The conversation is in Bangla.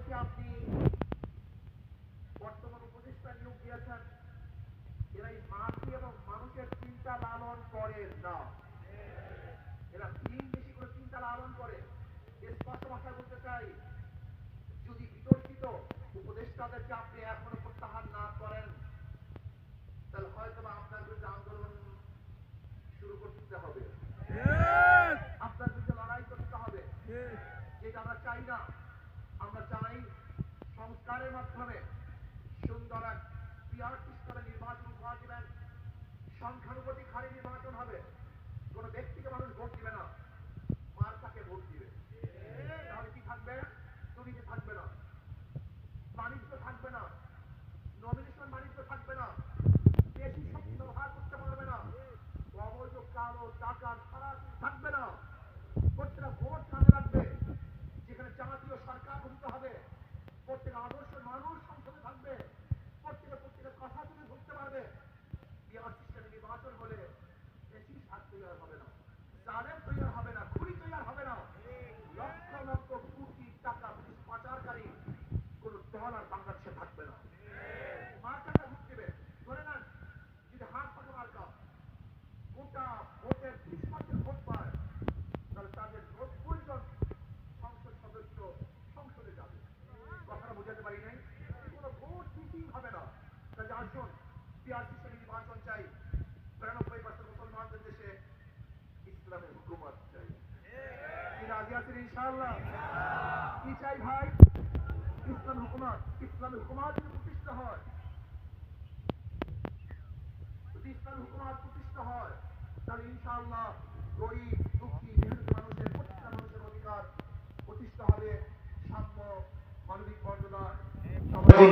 যাদেরকে আপনি বর্তমান উপদেষ্টা নিয়োগ দিয়েছেন, এরাই মাটি এবং মানুষের চিন্তা লালন করে না, এরা দিন বেশি করে চিন্তা লালন করে। স্পষ্ট ভাষায় বলতে চাই, যদি বিতর্কিত উপদেষ্টাদেরকে আপনি এখনো প্রত্যাহার না করেন, তাহলে হয়তো আপনার বিরুদ্ধে আন্দোলন শুরু করতে হবে, আপনার বিরুদ্ধে লড়াই করতে হবে, যেটা আমরা চাই না। আমরা চাই সংস্কারের মাধ্যমে সুন্দর এক পিয়ার সিস্টেমে নির্বাচন উপহার দিবেন, সংখ্যানুপাতিক হারে নির্বাচন হবে, কোন ব্যক্তিকে মানুষ ভোট দিবে না, মার্কাকে ভোট দিবে। তাহলে কি থাকবে? দুর্নীতি থাকবে না, বাণিজ্য থাকবে না, নমিনেশন বাণিজ্য থাকবে না, বেশি শক্তি ব্যবহার করতে পারবে না, অবৈধ কালো টাকা ছাড়া থাকবে না। প্রত্যেকটা ভোট কাজে লাগবে, যেখানে জাতীয় সরকার গঠিত হবে, প্রত্যেক আদর্শ মানুষ সংসদে থাকবে, প্রত্যেকের কথা তুমি ধরতে পারবে। পিয়ার সিস্টেমে নির্বাচন হলে বেশি স্বাদ তৈরি হবে না, জালেম তৈরি হবে না, খুনি তৈরি হবে না, লক্ষ লক্ষ কোটি টাকা পুলিশ পাচারকারী কোন দল আর বাংলাদেশে থাকবে না। মার্কাটা ভোট দেবে, ধরে নেন যদি হাত পাকা মার্কা গোটা ভোটের 30% ভোট পায়, তাহলে তাদের 90 জন সংসদ সদস্য সংসদে যাবে। কথাটা বোঝাতে পারি নাই? কোনো ভোট মিটিং হবে না। তাহলে আসুন, পিয়ার সিস্টেমে নির্বাচন চাই, 92% মুসলমানদের দেশে ইসলামের হুকুমত চাই। কি রাজি আছেন ইনশাআল্লাহ? কি চাই ভাই? ইসলাম হুকুমত। ইসলামের হুকুমত যদি প্রতিষ্ঠা হয়, যদি ইসলাম হুকুমত প্রতিষ্ঠা হয়, তাহলে ইনশাআল্লাহ গরিব দুঃখী মেহনতি মানুষের প্রত্যেকটা মানুষের অধিকার প্রতিষ্ঠা হবে।